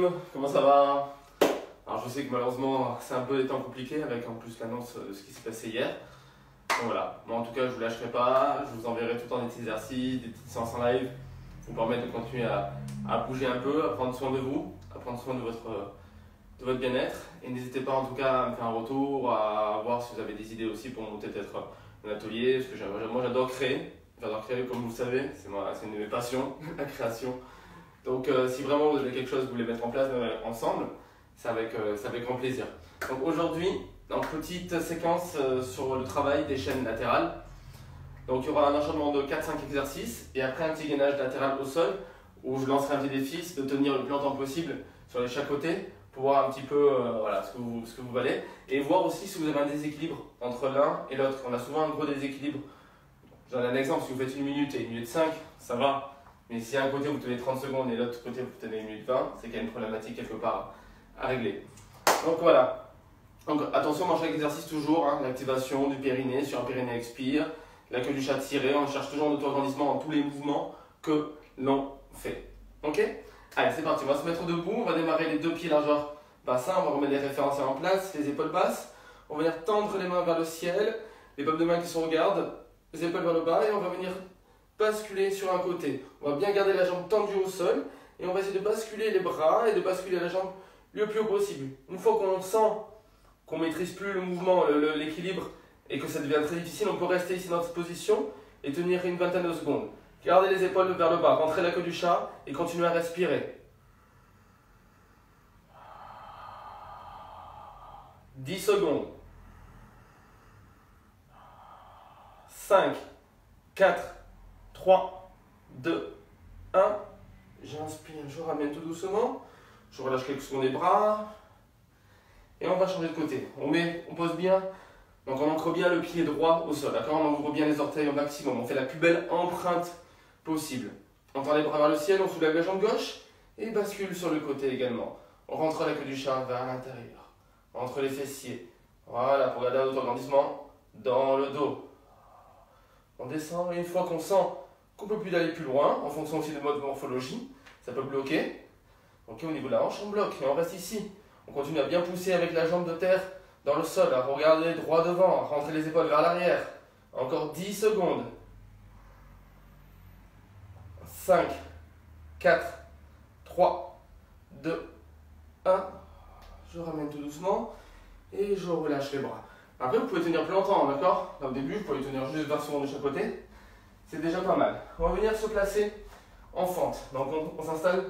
team, comment ça va? Alors je sais que malheureusement c'est un peu des temps compliqués avec en plus l'annonce de ce qui s'est passé hier. Donc voilà, moi en tout cas je vous lâcherai pas, je vous enverrai tout le temps des petits exercices, des petites séances en live pour vous permettre de continuer à bouger un peu, à prendre soin de vous, à prendre soin de votre bien-être. Et n'hésitez pas en tout cas à me faire un retour, à voir si vous avez des idées aussi pour monter peut-être un atelier, parce que moi j'adore créer, comme vous le savez, c'est une de mes passions, la création. Donc si vraiment vous avez quelque chose que vous voulez mettre en place ensemble, c'est avec grand plaisir. Donc aujourd'hui, donc petite séquence sur le travail des chaînes latérales. Donc il y aura un enchaînement de 4-5 exercices et après un petit gainage latéral au sol où je lancerai un petit défi de tenir le plus longtemps possible sur les chaque côté pour voir un petit peu voilà, ce que vous valez et voir aussi si vous avez un déséquilibre entre l'un et l'autre. On a souvent un gros déséquilibre. Je donne un exemple, si vous faites 1 minute et 1 minute 5, ça va. Mais si à un côté vous tenez 30 secondes et l'autre côté vous tenez 1 minute 20, c'est qu'il y a une problématique quelque part à régler. Donc voilà. Donc attention dans chaque exercice toujours, hein, l'activation du périnée sur un périnée expire, la queue du chat tirée, on cherche toujours l'auto-agrandissement dans tous les mouvements que l'on fait. Ok? Allez, c'est parti, on va se mettre debout, on va démarrer les 2 pieds largeur bassin, on va remettre les référentiels en place, les épaules basses, on va venir tendre les mains vers le ciel, les paumes de main qui sont en garde, les épaules vers le bas et on va venir basculer sur un côté. On va bien garder la jambe tendue au sol et on va essayer de basculer les bras et de basculer la jambe le plus haut possible. Une fois qu'on sent qu'on ne maîtrise plus le mouvement, l'équilibre et que ça devient très difficile, on peut rester ici dans cette position et tenir une vingtaine de secondes. Gardez les épaules vers le bas, rentrez la queue du chat et continuez à respirer. 10 secondes. 5, 4, 3, 2, 1. J'inspire, je ramène tout doucement. Je relâche quelques secondes les bras. Et on va changer de côté. On pose bien. Donc on ancre bien le pied droit au sol. D'accord? On ouvre bien les orteils au maximum. On fait la plus belle empreinte possible. On tend les bras vers le ciel, on soulève la jambe gauche et bascule sur le côté également. On rentre la queue du chat vers l'intérieur. Entre les fessiers. Voilà, pour garder l'auto-agrandissement dans le dos. On descend et une fois qu'on sent qu'on ne peut plus aller plus loin, en fonction aussi de mode morphologie, ça peut bloquer. Ok, au niveau de la hanche, on bloque et on reste ici. On continue à bien pousser avec la jambe de terre dans le sol, à regarder droit devant, à rentrer les épaules vers l'arrière. Encore 10 secondes. 5, 4, 3, 2, 1. Je ramène tout doucement et je relâche les bras. Après, vous pouvez tenir plus longtemps, d'accord? Au début, vous pouvez tenir juste 20 secondes de chaque côté. C'est déjà pas mal. On va venir se placer en fente. Donc, on s'installe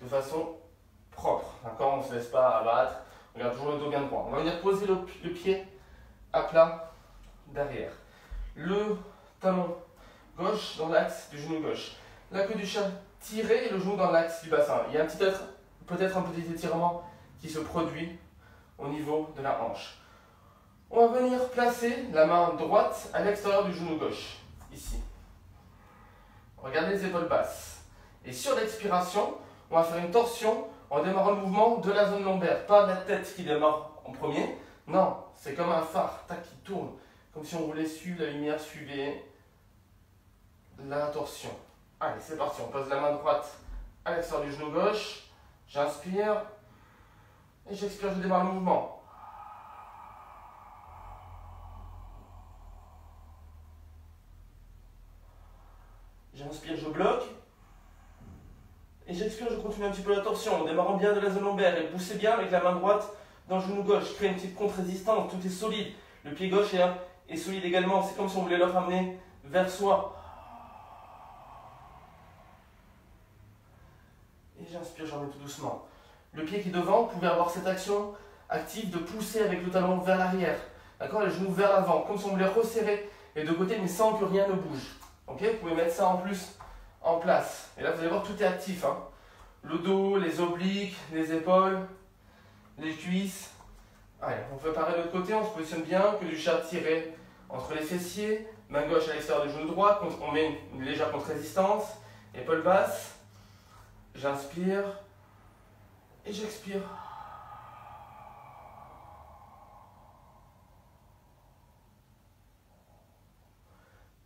de façon propre, d'accord? On ne se laisse pas abattre. On garde toujours le dos bien droit. On va venir poser le pied à plat derrière. Le talon gauche dans l'axe du genou gauche. La queue du chat tirée et le genou dans l'axe du bassin. Il y a peut-être un petit étirement qui se produit au niveau de la hanche. On va venir placer la main droite à l'extérieur du genou gauche, ici. Regardez les épaules basses. Et sur l'expiration, on va faire une torsion en démarrant le mouvement de la zone lombaire. Pas la tête qui démarre en premier. Non, c'est comme un phare tac, qui tourne. Comme si on voulait suivre la lumière, suivait la torsion. Allez, c'est parti. On pose la main droite à l'extérieur du genou gauche. J'inspire. Et j'expire, je démarre le mouvement. J'inspire, je bloque. Et j'expire, je continue un petit peu la torsion en démarrant bien de la zone lombaire. Et poussez bien avec la main droite dans le genou gauche. Créez une petite contre-résistance, tout est solide. Le pied gauche est solide également. C'est comme si on voulait le ramener vers soi. Et j'inspire, j'en mets tout doucement. Le pied qui est devant, vous pouvez avoir cette action active de pousser avec le talon vers l'arrière. D'accord? Les genoux vers l'avant, comme si on voulait resserrer les deux côtés, mais sans que rien ne bouge. Ok? Vous pouvez mettre ça en plus en place. Et là, vous allez voir, tout est actif. Hein. Le dos, les obliques, les épaules, les cuisses. Allez, on fait pareil de l'autre côté, on se positionne bien, que du chat tiré entre les fessiers, main gauche à l'extérieur du genou droit, on met une légère contre-résistance, épaules basses. J'inspire et j'expire.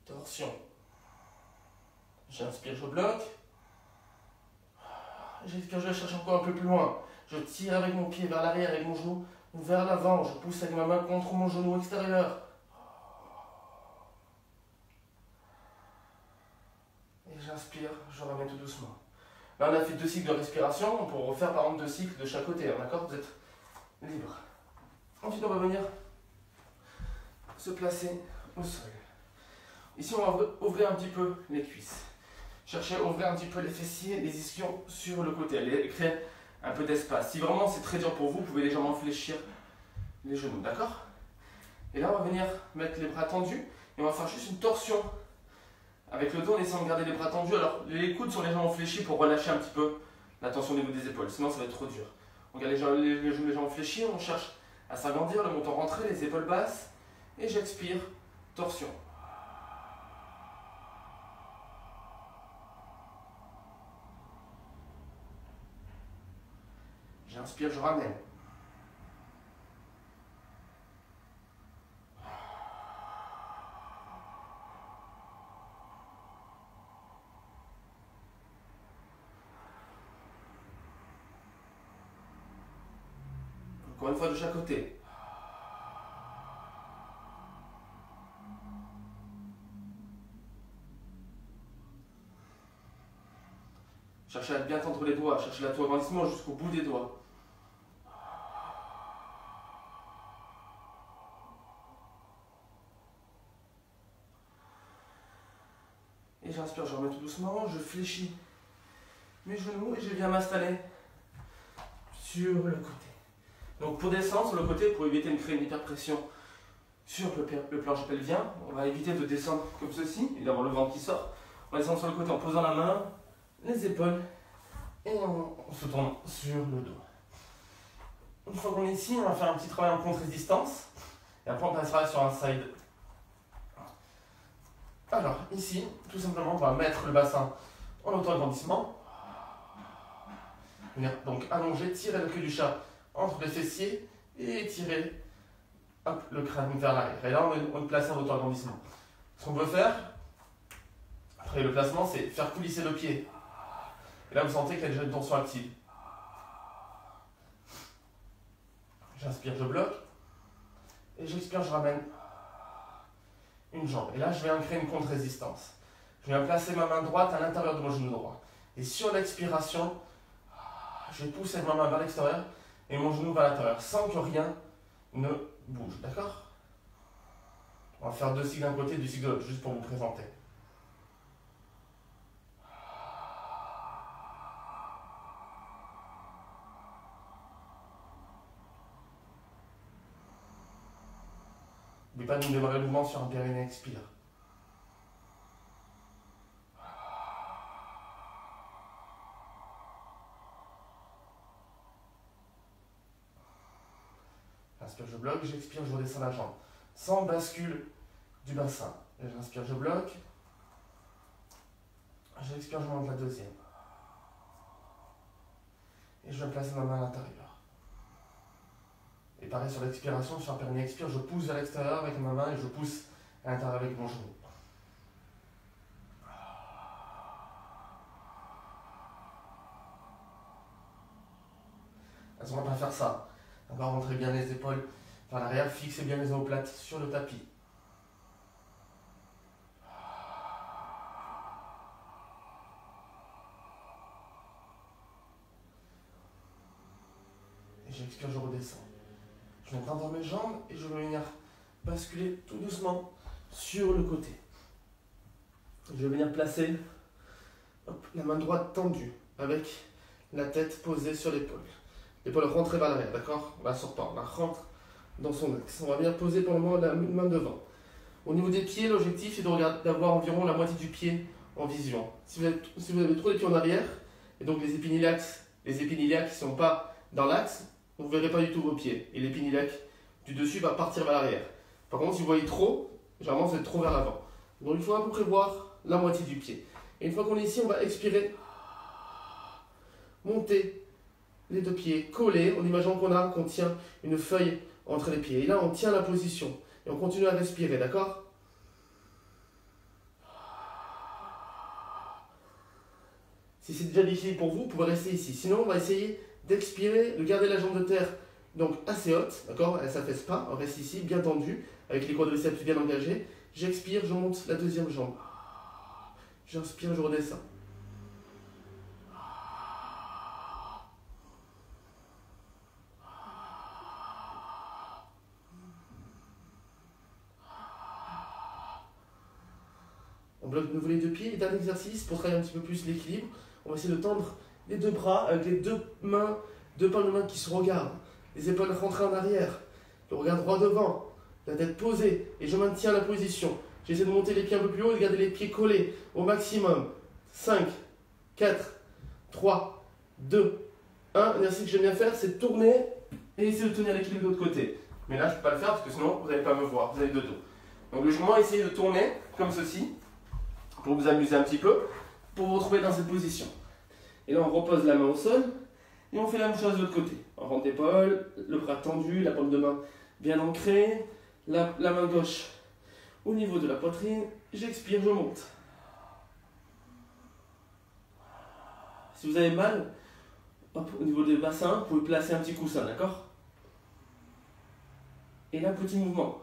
Torsion. J'inspire, je bloque. J'expire, je cherche encore un peu plus loin. Je tire avec mon pied vers l'arrière, avec mon genou vers l'avant. Je pousse avec ma main contre mon genou extérieur. Et j'inspire, je ramène tout doucement. Là, on a fait 2 cycles de respiration. On peut refaire par exemple 2 cycles de chaque côté. D'accord? Vous êtes libre. Ensuite, on va venir se placer au sol. Ici, on va ouvrir un petit peu les cuisses. Cherchez à ouvrir un petit peu les fessiers, les ischions sur le côté. Allez créer un peu d'espace. Si vraiment c'est très dur pour vous, vous pouvez légèrement fléchir les genoux. D'accord? Et là, on va venir mettre les bras tendus et on va faire juste une torsion. Avec le dos, on essaie de garder les bras tendus. Alors, les coudes sont légèrement fléchis pour relâcher un petit peu la tension au niveau des épaules. Sinon, ça va être trop dur. On garde les genoux légèrement fléchis. On cherche à s'agrandir, le menton rentré, les épaules basses. Et j'expire, torsion. J'inspire, je ramène. Encore une fois de chaque côté. Cherchez à bien tendre les doigts, cherchez l'agrandissement jusqu'au bout des doigts. Et j'inspire, je remets tout doucement, je fléchis mes genoux et je viens m'installer sur le côté. Donc pour descendre sur le côté, pour éviter de créer une hyperpression sur le plancher pelvien, on va éviter de descendre comme ceci et d'avoir le ventre qui sort. On va descendre sur le côté en posant la main, les épaules et on se tourne sur le dos. Une fois qu'on est ici, on va faire un petit travail en contre-résistance et après on passera sur un side. Alors ici, tout simplement, on va mettre le bassin en auto-agrandissement. Donc allonger, tirer le cul du chat entre les fessiers et tirer hop, le crâne vers l'arrière. Et là, on est placé en auto-agrandissement. Ce qu'on peut faire, après le placement, c'est faire coulisser le pied. Et là, vous sentez qu'il y a déjà une tension active. J'inspire, je bloque. Et j'expire, je ramène une jambe. Et là, je viens créer une contre-résistance. Je viens placer ma main droite à l'intérieur de mon genou droit. Et sur l'expiration, je vais pousser ma main vers l'extérieur et mon genou vers l'intérieur, sans que rien ne bouge. D'accord? On va faire 2 cycles d'un côté et 2 cycles de l'autre, juste pour vous présenter. N'oubliez pas de démarrer le mouvement sur un périnée, expire. J'inspire, je bloque, j'expire, je redescends la jambe. Sans bascule du bassin. J'inspire, je bloque. J'expire, je monte la deuxième. Et je vais placer ma main à l'intérieur. Et pareil sur l'expiration, sur un périnée, expire, je pousse vers l'extérieur avec ma main et je pousse à l'intérieur avec mon genou. On ne va pas faire ça. On va rentrer bien les épaules vers l'arrière, fixer bien les omoplates sur le tapis. Et j'expire, je redescends. Je vais tendre mes jambes et je vais venir basculer tout doucement sur le côté. Je vais venir placer la main droite tendue avec la tête posée sur l'épaule. L'épaule rentrée vers l'arrière, d'accord? On la sort pas, on la rentre dans son axe. On va venir poser pour le moment la main devant. Au niveau des pieds, l'objectif est d'avoir environ la moitié du pied en vision. Si vous avez trop les pieds en arrière, et donc les épinilacs qui ne sont pas dans l'axe, vous ne verrez pas du tout vos pieds. Et l'épinilac du dessus va partir vers l'arrière. Par contre, si vous voyez trop, généralement vous êtes trop vers l'avant. Donc il faut à peu près voir la moitié du pied. Et une fois qu'on est ici, on va expirer, monter les 2 pieds, coller, en imaginant qu'on tient une feuille entre les pieds. Et là, on tient la position. Et on continue à respirer, d'accord? Si c'est déjà difficile pour vous, vous pouvez rester ici. Sinon, on va essayer d'expirer, de garder la jambe de terre donc assez haute, d'accord? Elle ne s'affaisse pas, on reste ici, bien tendu, avec les quadriceps bien engagés. J'expire, je monte la deuxième jambe. J'inspire, je redescends. On bloque de nouveau les deux pieds. Et dernier exercice pour travailler un petit peu plus l'équilibre. On va essayer de tendre les deux bras avec les deux mains, deux palmes de main qui se regardent. Les épaules rentrées en arrière. Le regard droit devant. La tête posée. Et je maintiens la position. J'essaie de monter les pieds un peu plus haut et de garder les pieds collés au maximum. 5, 4, 3, 2, 1. L'exercice que j'aime bien faire, c'est tourner et essayer de tenir l'équilibre de l'autre côté. Mais là, je ne peux pas le faire parce que sinon, vous n'allez pas me voir. Vous avez le dos. Donc, logiquement, essayez de tourner comme ceci, pour vous amuser un petit peu, pour vous retrouver dans cette position. Et là, on repose la main au sol, et on fait la même chose de l'autre côté. On rentre l'épaule, le bras tendu, la paume de main bien ancrée, la main gauche au niveau de la poitrine, j'expire, je monte. Si vous avez mal, hop, au niveau des bassins, vous pouvez placer un petit coussin, d'accord? Et là, petit mouvement.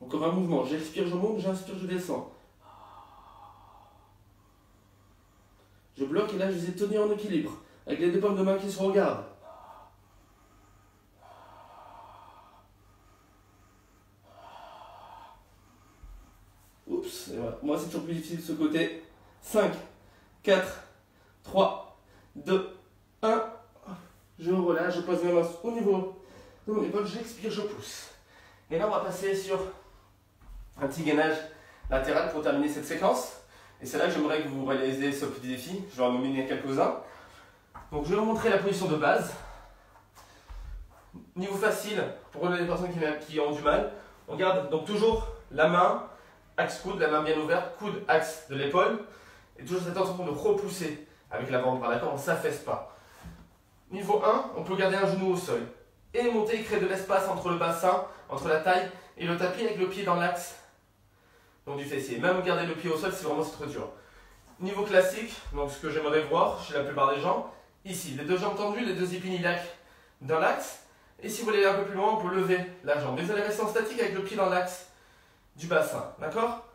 Encore un mouvement, j'expire, je monte, j'inspire, je descends. Je bloque et là je les ai tenus en équilibre, avec les deux paumes de main qui se regardent. Oups, et voilà. Moi c'est toujours plus difficile de ce côté. 5, 4, 3, 2, 1. Je relâche, je pose mes mains au niveau de mon épaule, j'expire, je pousse. Et là on va passer sur un petit gainage latéral pour terminer cette séquence. Et c'est là que j'aimerais que vous réalisez ce petit défi. Je vais en nominer quelques-uns. Donc je vais vous montrer la position de base. Niveau facile, pour les personnes qui ont du mal, on garde donc toujours la main, axe coude, la main bien ouverte, coude, axe de l'épaule. Et toujours cette attention de repousser avec l'avant-bras, d'accord? On ne s'affaisse pas. Niveau 1, on peut garder un genou au sol. Et monter et créer de l'espace entre le bassin, entre la taille et le tapis avec le pied dans l'axe donc du fessier. Même garder le pied au sol, c'est vraiment trop dur. Niveau classique, donc ce que j'aimerais voir chez la plupart des gens, ici, les deux jambes tendues, les deux épinilacs dans l'axe. Et si vous voulez aller un peu plus loin, on peut lever la jambe. Mais vous allez rester en statique avec le pied dans l'axe du bassin, d'accord?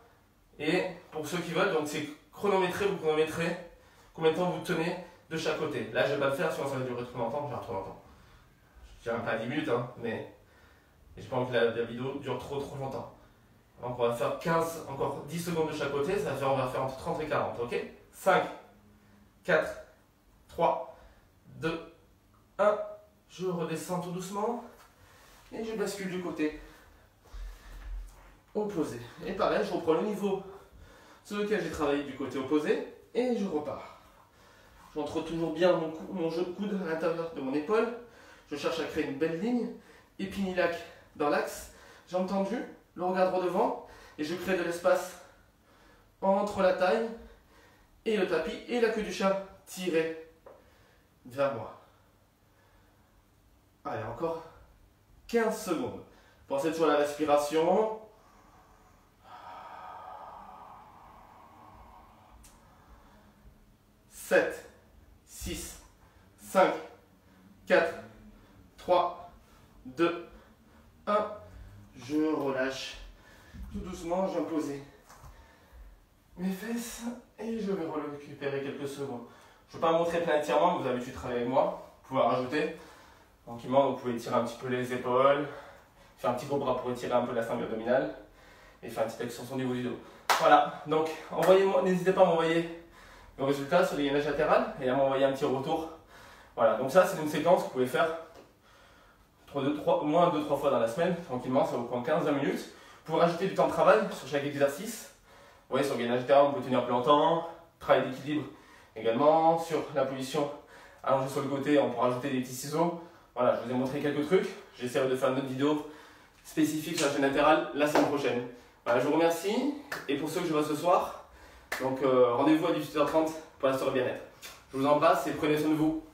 Et pour ceux qui veulent, donc c'est chronométré, vous chronométrez combien de temps vous tenez de chaque côté. Là, je ne vais pas le faire, sinon ça va durer trop longtemps, trop longtemps. Je dirais pas 10 minutes, hein, mais j'ai pas envie que la vidéo dure trop longtemps. Donc on va faire 15, encore 10 secondes de chaque côté, ça va faire, on va faire entre 30 et 40, ok? 5, 4, 3, 2, 1. Je redescends tout doucement et je bascule du côté opposé. Et pareil, je reprends le niveau sur lequel j'ai travaillé du côté opposé et je repars. J'entre toujours bien mon coude à l'intérieur de mon épaule. Je cherche à créer une belle ligne. Épinilac dans l'axe, jambes tendues, le regard droit devant. Et je crée de l'espace entre la taille et le tapis et la queue du chat tirée vers moi. Allez, encore 15 secondes. Pensez toujours à la respiration. 7, 6, 5, 4, 3, 2, 1. Je relâche. Tout doucement, je vais poser mes fesses et je vais récupérer quelques secondes. Je ne vais pas montrer plein étirement, vous avez l'habitude de travailler avec moi. Vous pouvez en rajouter. Tranquillement, vous pouvez étirer un petit peu les épaules, faire un petit gros bras pour étirer un peu la ceinture abdominale et faire une petite extension au niveau du dos. Voilà, donc n'hésitez pas à m'envoyer le résultat sur les gainages latérales et à m'envoyer un petit retour. Voilà, donc ça c'est une séquence que vous pouvez faire au moins 2-3 fois dans la semaine, tranquillement, ça vous prend 15-20 minutes. Vous pouvez rajouter du temps de travail sur chaque exercice. Vous voyez, sur le gainage latéral, on peut tenir plus longtemps, travail d'équilibre également, sur la position allongée sur le côté, on peut rajouter des petits ciseaux. Voilà, je vous ai montré quelques trucs. J'essaierai de faire une autre vidéo spécifique sur la chaîne latérale la semaine prochaine. Voilà, je vous remercie. Et pour ceux que je vois ce soir, donc rendez-vous à 18h30 pour la soirée bien-être. Je vous embrasse et prenez soin de vous.